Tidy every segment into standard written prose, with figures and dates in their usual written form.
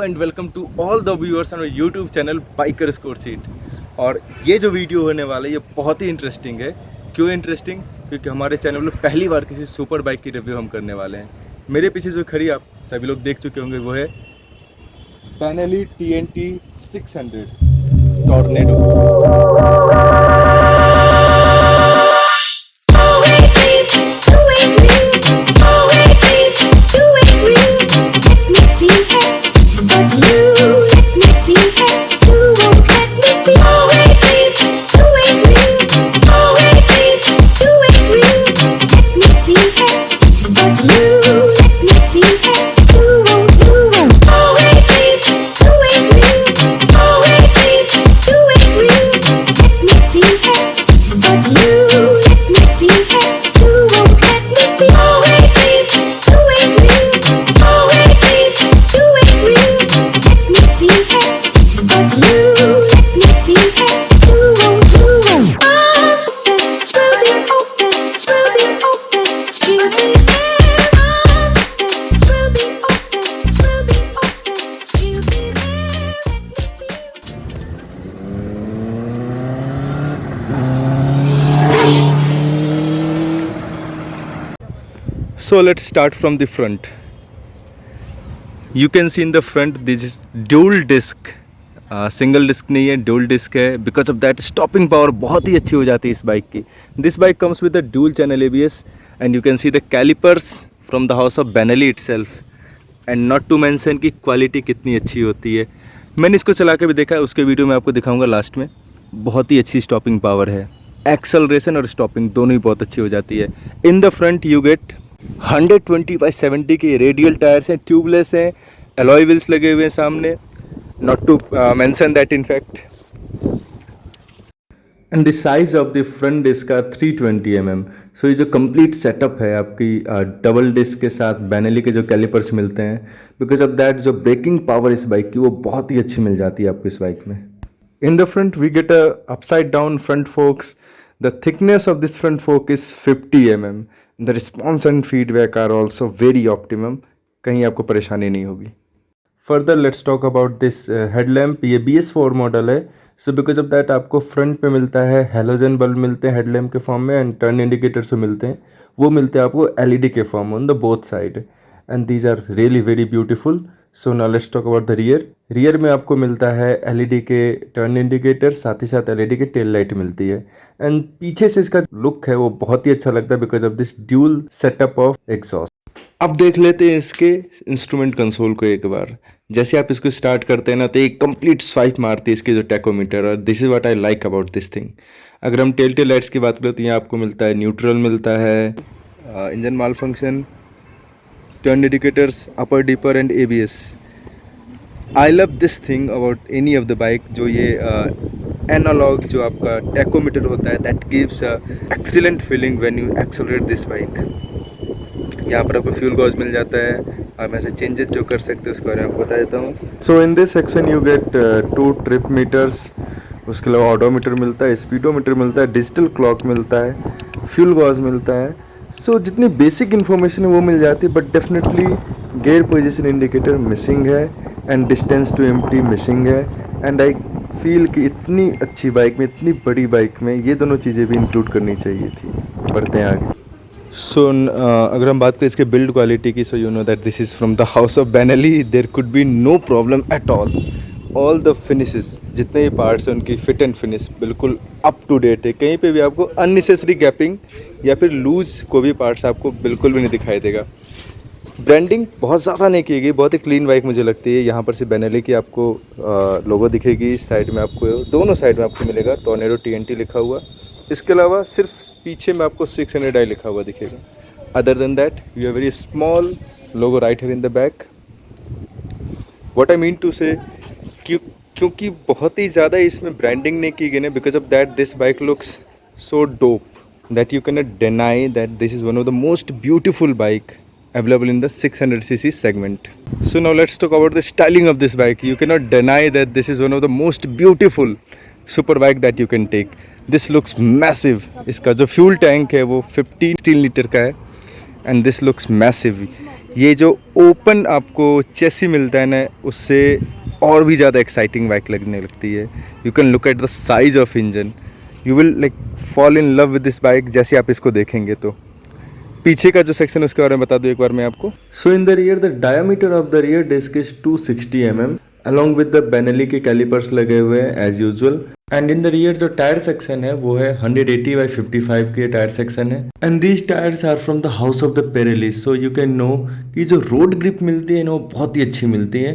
And welcome to all the viewers on YouTube channel biker score seat. और ये जो video होने वाला है ये बहुत ही इंटरेस्टिंग है। क्यों इंटरेस्टिंग? क्योंकि हमारे चैनल में पहली बार किसी सुपर बाइक की रिव्यू हम करने वाले हैं। मेरे पीछे जो खड़ी आप सभी लोग देख चुके होंगे वो है Benelli TNT 600 tornado. So let's start from the front. You can see in the front this is dual disc, single disc नहीं है, डुअल डिस्क है। Because of that stopping power बहुत ही अच्छी हो जाती है इस बाइक की। This bike comes with a dual channel ABS and you can see the calipers from the house of Benelli itself. And not to mention की क्वालिटी कितनी अच्छी होती है। मैंने इसको चला के भी देखा है, उसके वीडियो में आपको दिखाऊंगा लास्ट में। बहुत ही अच्छी स्टॉपिंग पावर है, एक्सेलरेशन और स्टॉपिंग दोनों ही बहुत अच्छी हो जाती है। In the front you get 120/70 के रेडियल टायर्स हैं, ट्यूबलेस हैं, अलॉय व्हील्स लगे हुए हैं सामने, not to mention that in fact. And the size of the front disc का 320 mm। सो ये जो कंप्लीट सेटअप है आपकी डबल डिस्क के साथ बेनेली के जो कैलिपर्स मिलते हैं, बिकॉज ऑफ दैट जो ब्रेकिंग पावर इस बाइक की वो बहुत ही अच्छी मिल जाती है आपको इस बाइक में। In the front we get a upside down front forks. The thickness of this front fork is 50 mm। The response and feedback are also very optimum, कहीं आपको परेशानी नहीं होगी। Further let's talk about this headlamp. ये BS4 model है। So because of that आपको front पे मिलता है हेलोजन बल्ब मिलते हैं हेडलैम्प के फॉर्म में, एंड टर्न इंडिकेटर्स मिलते हैं, वो मिलते हैं आपको LED के form on the both side, and these are really very beautiful. So now let's talk about the rear. Rear में आपको मिलता है LED के टर्न इंडिकेटर, साथ ही साथ LED के टेल लाइट मिलती है। एंड पीछे से इसका लुक है वो बहुत ही अच्छा लगता है because of this dual setup of exhaust. अब देख लेते हैं इसके इंस्ट्रूमेंट कंसोल को एक बार। जैसे आप इसको स्टार्ट करते हैं ना तो एक कंप्लीट स्वाइप मारती है इसकी जो टैकोमीटर, और this is what I like about this thing. अगर हम टेल लाइट्स की बात करें तो यहाँ आपको मिलता है न्यूट्रल मिलता है, engine mall function, turn indicators, upper deeper and ABS। I love this thing about any of the bike, जो ये एनालॉग जो आपका टैकोमीटर होता है, that gives a excellent feeling when you accelerate this bike. यहाँ पर आपको फ्यूल गॉज मिल जाता है, आप ऐसे चेंजेस जो कर सकते हैं उसके बारे में आपको बता देता हूँ। So in this section you get 2 trip meters, उसके अलावा ऑडोमीटर मिलता है, स्पीडोमीटर मिलता है, डिजिटल क्लॉक मिलता है, फ्यूल गॉज मिलता है। सो जितनी बेसिक इन्फॉर्मेशन है वो मिल जाती है, but definitely gear position indicator missing है and distance to empty missing है। एंड आई फील कि इतनी अच्छी बाइक में, इतनी बड़ी बाइक में ये दोनों चीज़ें भी इंक्लूड करनी चाहिए थी। बढ़ते हैं आगे। सो अगर हम बात करें इसके बिल्ड क्वालिटी की, so you know that this is from the house of Benelli. There could be no problem at all the finishes, जितने ही पार्ट्स हैं उनकी फिट एंड फिनिश बिल्कुल अप टू डेट है। कहीं पे भी आपको अननेसेसरी गैपिंग या फिर लूज को भी पार्ट्स आपको बिल्कुल भी नहीं दिखाई देगा। ब्रांडिंग बहुत ज़्यादा नहीं की गई, बहुत ही क्लीन बाइक मुझे लगती है। यहाँ पर से बेनेली की आपको लोगो दिखेगी, इस साइड में आपको, दोनों साइड में आपको मिलेगा टॉर्नेडो TNT लिखा हुआ। इसके अलावा सिर्फ पीछे में आपको 600i लिखा हुआ दिखेगा। Other than that you have very small logo right here in the back. What I mean to say, क्योंकि बहुत ही ज़्यादा इसमें ब्रांडिंग नहीं की गई ना, because of that this bike looks so dope that you can not deny that this is one of the most beautiful bike available in the 600cc segment. So now let's talk about the styling of this bike. You cannot deny that this is one of the most beautiful super bike that you can take. This looks massive. इसका जो fuel tank है वो 15 litre का है, and this looks massive. ये जो open आपको चेसी मिलता है ना, उससे और भी ज़्यादा एक्साइटिंग बाइक लगने लगती है। You can look at the size of engine, you will like fall in love with this bike जैसे आप इसको देखेंगे। तो पीछे का जो सेक्शन है उसके बारे में बता दूं एक बार मैं आपको। So in the rear the diameter of the rear disc is 260 mm along with the Benelli के कैलिपर्स लगे हुए हैं as usual. And in the rear जो टायर सेक्शन है वो है 180/55 के टायर सेक्शन है। And these tyres are from the house of the Pirelli, so you can know कि जो रोड ग्रिप मिलती है ना वो बहुत ही अच्छी मिलती है।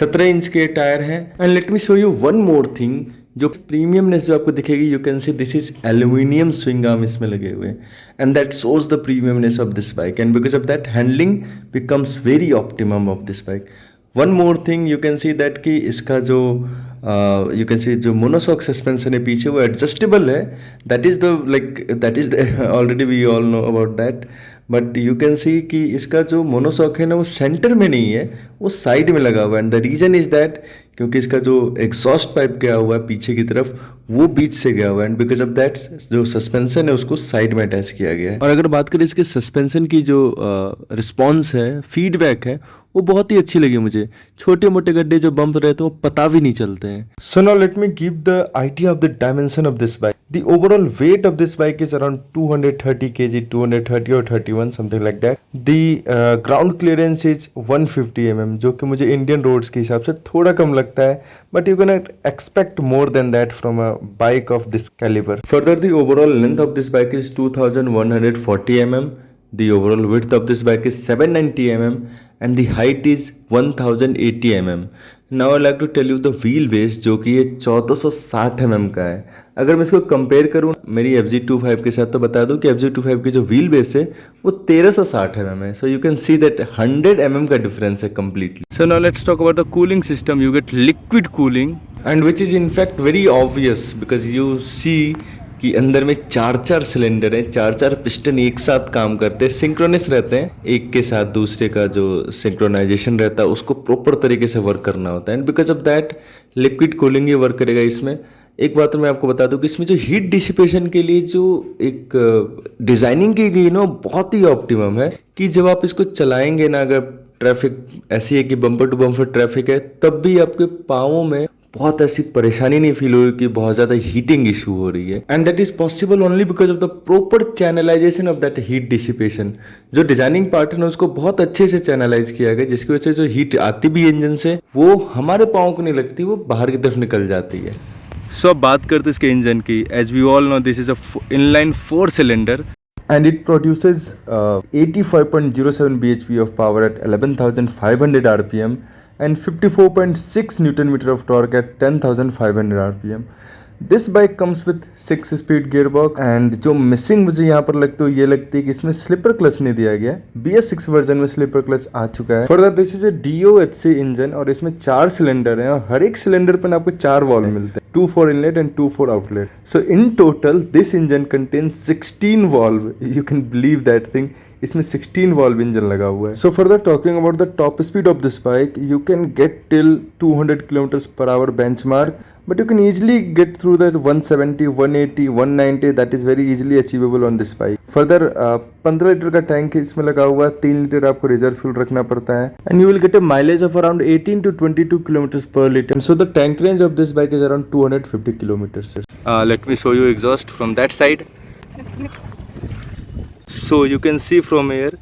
17 इंच के टायर हैं। And let me show you one more thing, जो प्रीमियमनेस जो आपको दिखेगी, you can see this is aluminium swing arm इसमें लगे हुए हैं, and that shows the premiumness of this bike, and because of that handling becomes very optimum of this bike. One more thing you can see that कि इसका जो you can सी जो monoshock suspension है पीछे वो एडजस्टेबल है। That is the already we all know about that, but you can see कि इसका जो मोनोशॉक है ना वो सेंटर में नहीं है, वो साइड में लगा हुआ है। And the reason is that क्योंकि इसका जो एग्जॉस्ट पाइप गया हुआ है पीछे की तरफ वो बीच से गया हुआ है, एंड बिकॉज ऑफ दैट जो सस्पेंशन है उसको साइड में अटैच किया गया है। और अगर बात करें इसके सस्पेंशन की जो रिस्पॉन्स है, फीडबैक है, वो बहुत ही अच्छी लगी मुझे। छोटे मोटे गड्ढे जो बम्प रहते हैं वो पता भी नहीं चलते हैं। So now let me give the idea of the dimension of this bike. The overall weight of this bike is around 230 kg, 230 or 31, something like that. The ground clearance is 150 mm, जो कि मुझे Indian roads के हिसाब से थोड़ा कम लगता है, but you cannot expect more than that from a bike of this caliber. Further, the overall length of this bike is 2140 mm. The overall width of this bike is 790 mm, and the height is 1080 mm. Now I like to tell you the wheel base, जो कि ये 1460 mm का है। अगर मैं इसको compare करूँ मेरी FZ25 के साथ तो बता दूँ कि FZ25 की जो व्हील बेस है वो 1360 mm है। So you can see that 100 mm का डिफरेंस है completely. So now let's talk about the cooling system. You get liquid cooling and which is in fact very obvious because you see कि अंदर में 4 cylinder हैं, 4 piston एक साथ काम करते हैं, सिंक्रोनस रहते हैं, एक के साथ दूसरे का जो सिंक्रोनाइजेशन रहता है उसको प्रॉपर तरीके से वर्क करना होता है, and because of that liquid cooling he work करेगा इसमें। एक बात मैं आपको बता दूं कि इसमें जो हीट डिसिपेशन के लिए जो एक डिजाइनिंग की गई ना बहुत ही ऑप्टिमम है, कि जब आप इसको चलाएंगे ना, अगर ट्रैफिक ऐसी है कि बम्पर टू बम्पर ट्रैफिक है, तब भी आपके पाँवों में बहुत ऐसी परेशानी नहीं फील होगी कि बहुत ज़्यादा हीटिंग इशू हो रही है। And that is possible only because of the proper channelisation of that heat dissipation. जो डिजाइनिंग पार्ट है ना उसको बहुत अच्छे से चैनलाइज किया गया, जिसकी वजह से जो हीट आती भी इंजन से वो हमारे पाँव को नहीं लगती, वो बाहर की तरफ निकल जाती है। सो अब बात करते हैं इसके इंजन की। As we all know this is a inline 4 cylinder and it produces 85.07 bhp of power at 11,500 rpm and 54.6 Newton meter of torque at 10,500 rpm. This bike comes with 6-speed gearbox, and जो missing मुझे यहाँ पर लगती है ये लगती है कि इसमें स्लीपर क्लच नहीं दिया गया। BS6 वर्जन में स्लीपर क्लच आ चुका है। Further this is a DOHC engine और इसमें 4 सिलेंडर हैं और हर एक सिलेंडर पर आपको 4 वाल्व मिलते हैं, 2 for inlet and 2 for outlet. So in total this engine contains 16 valve. You can believe that thing. इसमें 16 valve इंजन लगा हुआ है। So further talking about the top speed of this bike, you can get till 200 km/h benchmark, but you can easily get through that 170, 180, 190. That is very easily achievable on this bike. Further 15 litre का tank इसमें लगा हुआ है, 3 litre आपको reserve fuel रखना पड़ता है, and you will get a mileage of around 18 to 22 km/L. So the tank range of this bike is around 250 kilometers. Let me show you exhaust from that side. So you can see from here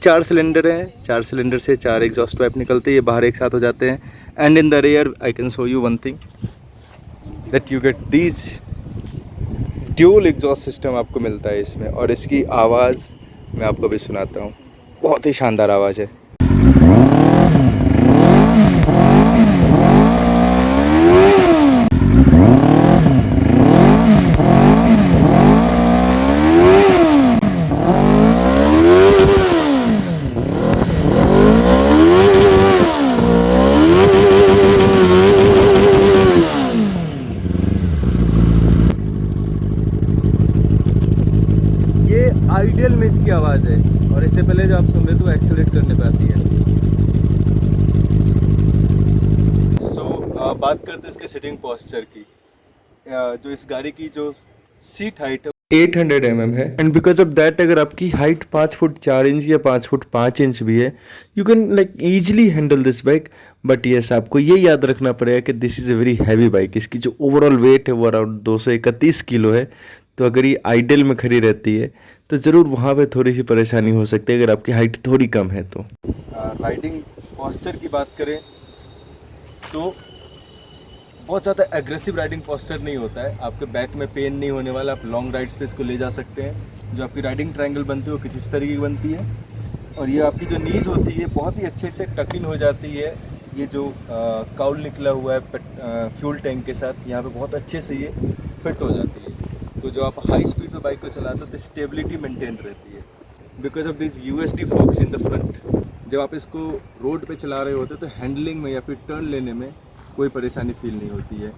4 cylinder हैं, 4 cylinder से 4 exhaust pipe निकलते हैं, ये बाहर एक साथ हो जाते हैं। And in the rear I can show you one thing that you get these dual exhaust system आपको मिलता है इसमें, और इसकी आवाज़ मैं आपको भी सुनाता हूँ, बहुत ही शानदार आवाज़ है। आइडियल में इसकी आवाज़ है, और इससे पहले जो आप सुन रहे तो एक्सेलरेट करने पे आती है। बात करते हैं इसके सिटिंग पोस्चर की। जो इस गाड़ी की जो सीट हाइट है 800 mm है, एंड बिकॉज ऑफ दैट अगर आपकी हाइट 5 फुट 4 इंच या 5 फुट 5 इंच भी है, you can like easily handle this bike. But yes, आपको ये याद रखना पड़ेगा कि this is a very heavy bike. इसकी जो ओवरऑल वेट है वो अराउंड 231 किलो है। तो अगर ये आइडल में खड़ी रहती है तो ज़रूर वहाँ पे थोड़ी सी परेशानी हो सकती है अगर आपकी हाइट थोड़ी कम है तो। राइडिंग पॉस्चर की बात करें तो बहुत ज़्यादा एग्रेसिव राइडिंग पोस्चर नहीं होता है, आपके बैक में पेन नहीं होने वाला। आप लॉन्ग राइड्स पे इसको ले जा सकते हैं। जो आपकी राइडिंग ट्रायंगल बनती है वो किसी इस तरीके की बनती है, और ये आपकी जो नीज़ होती है बहुत ही अच्छे से टक इन हो जाती है। ये जो काउल निकला हुआ है फ्यूल टैंक के साथ, यहाँ पे बहुत अच्छे से ये फिट हो जाती है। तो जो आप हाई स्पीड पे बाइक को चलाते हो तो स्टेबिलिटी मेंटेन रहती है because of this USD forks in the front. जब आप इसको रोड पे चला रहे होते तो हैंडलिंग में या फिर टर्न लेने में कोई परेशानी फील नहीं होती है।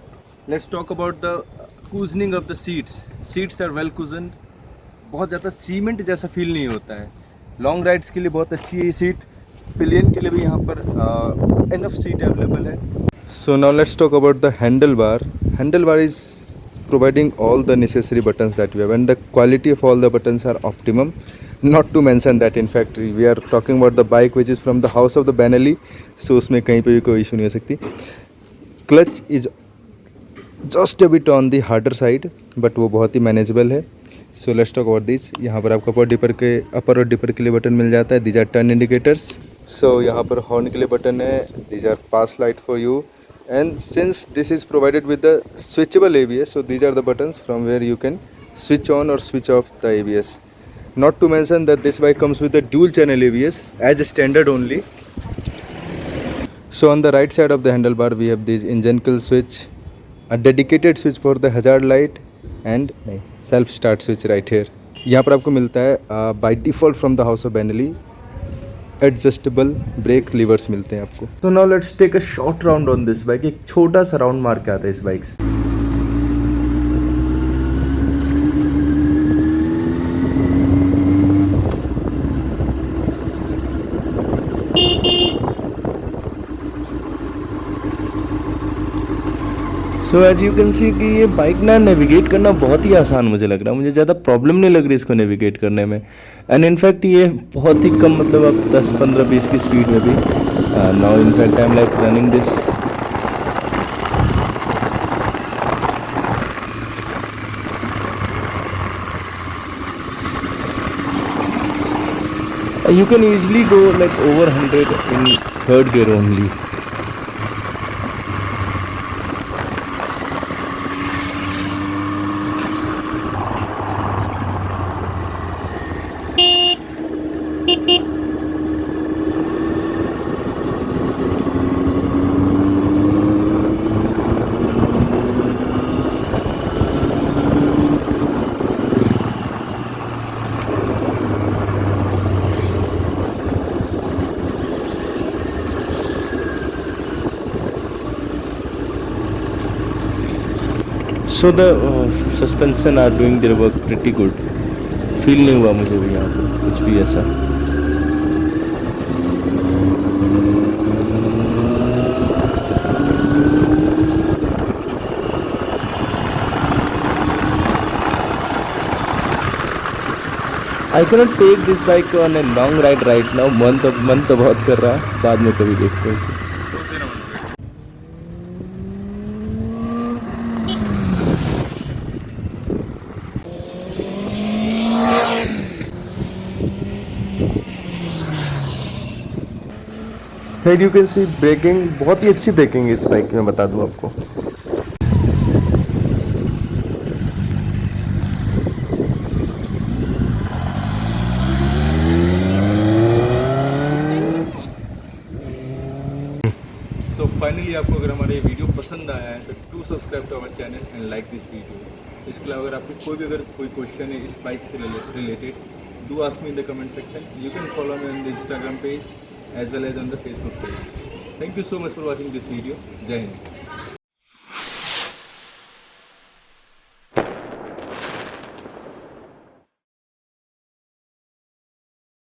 Let's talk about the cushioning of the seats. Seats are well cushion, बहुत ज़्यादा सीमेंट जैसा फील नहीं होता है। लॉन्ग राइड्स के लिए बहुत अच्छी है ये सीट। पिलियन के लिए भी यहाँ पर इनफ सीट अवेलेबल है। सो now let's talk about the handle bar. Handle bar is providing all the necessary buttons that we have, and the quality of all the buttons are optimum. Not to mention that in fact we are talking about the bike which is from the house of the Benelli, so उसमें कहीं पे भी कोई issue नहीं हो सकती। Clutch is just a bit on the harder side but वो बहुत ही मैनेजेबल है। So let's talk about this. यहाँ पर आपको अपर और डिपर के लिए बटन मिल जाता है। These are turn indicators. So यहाँ पर हॉर्न के लिए बटन है। These are pass light for you, and since this is provided with the switchable ABS, so these are the buttons from where you can switch on or switch off the ABS. Not to mention that this bike comes with a dual channel ABS as a standard only. So on the right side of the handlebar we have this engine kill switch, a dedicated switch for the hazard light, and self start switch right here. यहाँ पर आपको मिलता है by default from the house of Benelli adjustable brake levers मिलते हैं आपको। तो now let's take a short round on this bike. एक छोटा सा राउंड मार के आता है इस बाइक से। So as you can see कि ये बाइक ना नेविगेट करना बहुत ही आसान मुझे लग रहा है। मुझे ज़्यादा प्रॉब्लम नहीं लग रही इसको नेविगेट करने में। एंड इनफैक्ट ये बहुत ही कम, मतलब आप 10, 15, 20 की स्पीड में भी now in fact I am like running this. You can easily go like over 100 in third gear only. So the suspension are doing their work pretty good. Feel नहीं हुआ मुझे भी यहाँ पर कुछ भी ऐसा। I cannot take this bike on a long ride right now. मन तो बहुत कर रहा है, बाद में कभी देखते हैं इसे। Head you can see braking, बहुत ही अच्छी ब्रेकिंग है इस बाइक में, बता दूं आपको। सो फाइनली आपको अगर हमारा ये वीडियो पसंद आया है तो do subscribe to our channel and like this video. इसके अलावा अगर आपको कोई क्वेश्चन है इस बाइक से related, do ask me in the comment section. You can follow me on the Instagram page as well as on the Facebook page. Thank you so much for watching this video. Jai Hind.